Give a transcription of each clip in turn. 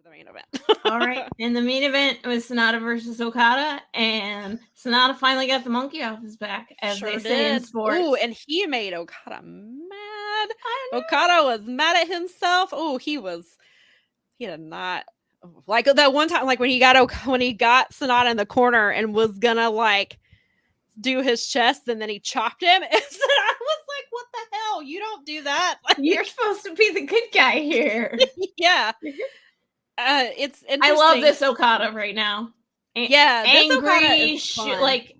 the main event. All right. And the main event was SANADA versus Okada, and SANADA finally got the monkey off his back, as Sure they say in did. sports. Ooh, and he made Okada mad. Okada was mad at himself. Oh, he did not like that one time, like when he got SANADA in the corner and was gonna like do his chest, and then he chopped him. And I was like, "What the hell? You don't do that! Like, you're supposed to be the good guy here." Yeah. It's interesting. I love this Okada right now. Yeah, angry, like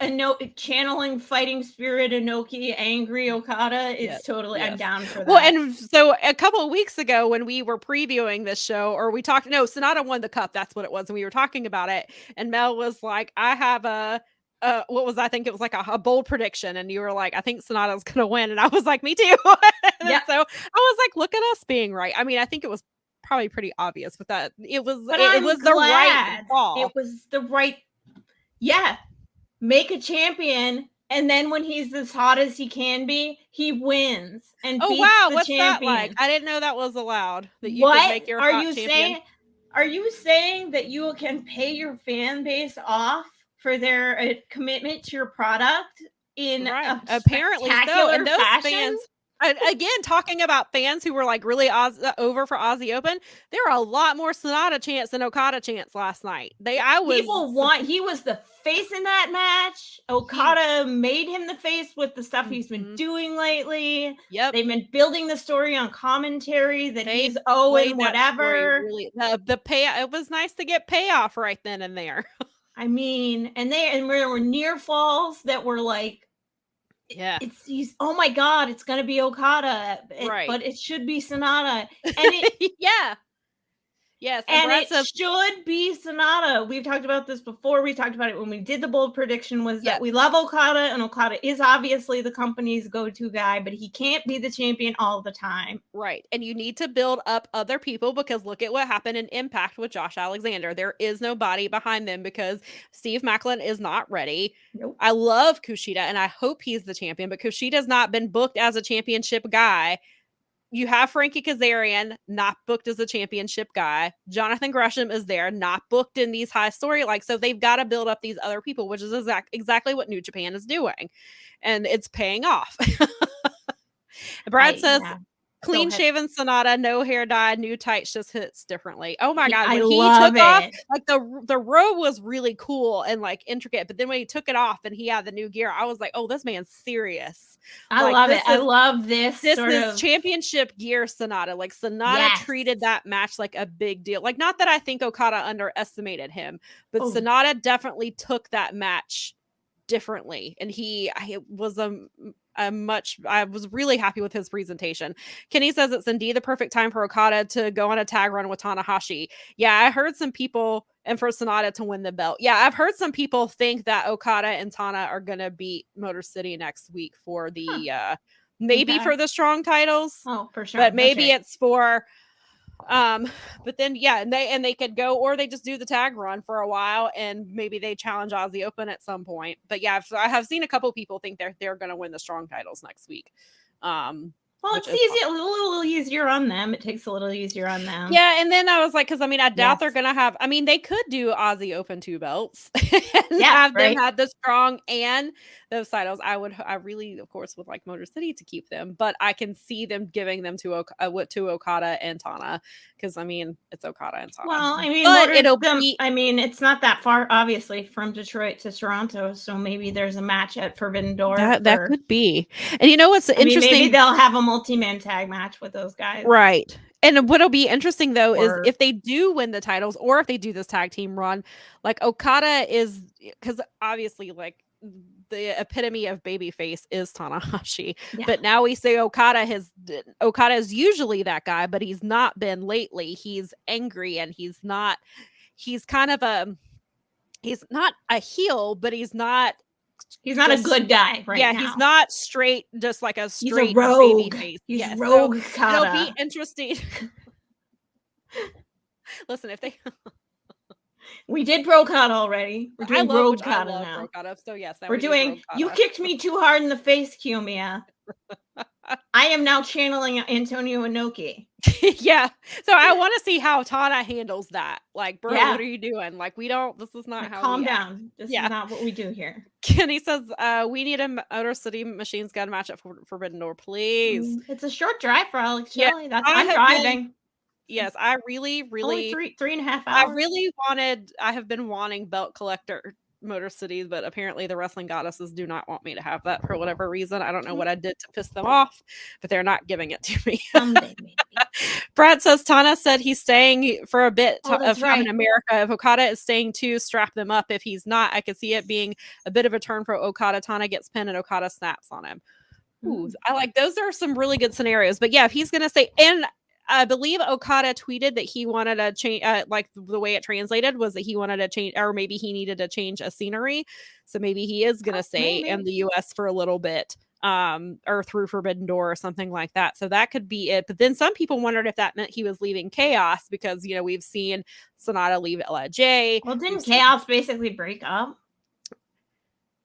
channeling fighting spirit Inoki. Angry Okada is totally. I'm down for that. Well, and so a couple of weeks ago when we were previewing this show, or we talked, no, SANADA won the cup. That's what it was, and we were talking about it. And Mel was like, "I have what was I think it was like a bold prediction," and you were like, "I think SANADA's gonna win," and I was like, "Me too." Yeah. So I was like, "Look at us being right." I mean, I think it was probably pretty obvious with that. It was the right call. It was the right. Yeah, make a champion, and then when he's as hot as he can be, he wins and beats the what's champion. That like? I didn't know that was allowed. That you could make your hot champion. Are you saying that you can pay your fan base off for their commitment to your product in apparently so? And those fans. Again, talking about fans who were like really over for Aussie Open, there were a lot more SANADA chants than Okada chants last night. He was the face in that match. Okada made him the face with the stuff he's been doing lately. Yep. They've been building the story on commentary that he's owing whatever. Really, the pay. It was nice to get payoff right then and there. I mean, and there were near falls that were like, yeah, oh my god, it's gonna be Okada, but it should be SANADA, and yeah, yes, and it should be SANADA. We've talked about this before. We talked about it when we did the bold prediction. Was that we love Okada, and Okada is obviously the company's go-to guy, but he can't be the champion all the time. Right, and you need to build up other people, because look at what happened in Impact with Josh Alexander. There is no body behind them because Steve Maclin is not ready. Nope. I love Kushida, and I hope he's the champion, but Kushida's not been booked as a championship guy. You have Frankie Kazarian, not booked as a championship guy. Jonathan Gresham is there, not booked in these high story. So they've got to build up these other people, which is exactly what New Japan is doing. And it's paying off. Brad says, clean shaven SANADA, no hair dye, new tights, just hits differently. Oh my God. When he took off, like the robe was really cool and like intricate, but then when he took it off and he had the new gear, I was like, oh, this man's serious. I love it. I love this. This is championship gear SANADA. Like SANADA treated that match like a big deal. Like, not that I think Okada underestimated him, but SANADA definitely took that match differently. And I was really happy with his presentation. Kenny says it's indeed the perfect time for Okada to go on a tag run with Tanahashi. Yeah, I heard some people, and for SANADA to win the belt. Yeah, I've heard some people think that Okada and Tana are gonna beat Motor City next week for the maybe for the strong titles. Oh, for sure. But maybe it's for but then and they could go, or they just do the tag run for a while and maybe they challenge Aussie Open at some point. But yeah, I have seen a couple people think they're going to win the strong titles next week. Well, it's easy, a little easier on them. It takes a little easier on them. Yeah, and then I was like, because I mean, I doubt they're gonna have. I mean, they could do Aussie Open 2 belts and have them have the strong and those titles. I really, of course, would like Motor City to keep them, but I can see them giving them to Okada and Tana, because I mean, it's Okada and Tana. Well, I mean, I mean, it's not that far, obviously, from Detroit to Toronto, so maybe there's a match at Forbidden Door. That could be. And you know what's interesting? Maybe they'll have a multi-man tag match with those guys, right? And what'll be interesting though is if they do win the titles, or if they do this tag team run, like Okada is, because obviously like the epitome of babyface is Tanahashi, but now we say Okada is usually that guy, but he's not been lately. He's angry and he's not a heel, but he's not a good guy now. He's not straight, just like a straight he's a rogue. Baby face. He's rogue. So it'll be interesting. Listen, if they we did Brokada already. We're doing Brokada now. Brokada, so yes, we're doing. You kicked me too hard in the face, Kiyomiya. I am now channeling Antonio Inoki. Yeah. So I want to see how Tana handles that. Like, bro, Yeah. what are you doing? Like, we don't, this is not Like, how calm we act. down. This Yeah. is not what we do here. Kenny says, we need a Motor City Machines Gun match at Forbidden Door, please. It's a short drive for Alex Yeah, Shelley. That's I I'm have driving. yes, I really, Only really, 3.5 I hours. really I have been wanting Belt Collector Motor City, but apparently the wrestling goddesses do not want me to have that for whatever reason. I don't know what I did to piss them off, but they're not giving it to me. Someday, maybe. Brad says Tana said he's staying for a bit of time in right. America. If Okada is staying too, strap them up. If he's not, I could see it being a bit of a turn for Okada. Tana gets pinned and Okada snaps on him. Ooh, I like those are some really good scenarios. But yeah, if he's gonna say, and I believe Okada tweeted that he wanted to change, like the way it translated was that he wanted to change, or maybe he needed to change a scenery. So maybe he is gonna stay in the US for a little bit, or through Forbidden Door or something like that. So that could be it. But then some people wondered if that meant he was leaving Chaos because we've seen SANADA leave LIJ. Well, didn't Chaos basically break up?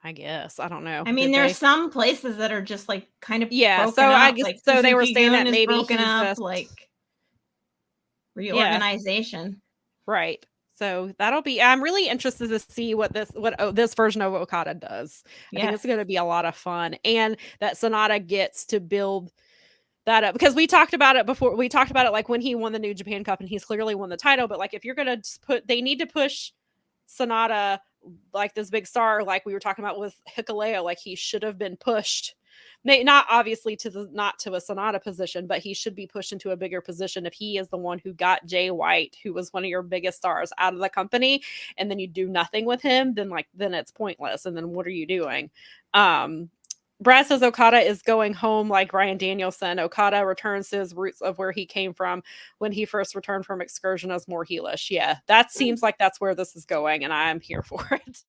I guess. I don't know. I mean, there are some places that are just like kind of broken so up. I guess Like so they were saying that is maybe broken up, just like reorganization. Right. So that'll be, I'm really interested to see what this version of Okada does. I think it's going to be a lot of fun, and that SANADA gets to build that up, because we talked about it before. We talked about it like when he won the New Japan Cup and he's clearly won the title, but like if you're going to they need to push SANADA like this big star, like we were talking about with Hikuleo, like he should have been pushed. Not obviously not to a SANADA position, but he should be pushed into a bigger position if he is the one who got Jay White, who was one of your biggest stars, out of the company, and then you do nothing with him, then it's pointless. And then what are you doing? Brad says Okada is going home like Ryan Danielson. Okada returns to his roots of where he came from when he first returned from Excursion as more heelish. Yeah, that seems like that's where this is going, and I'm here for it.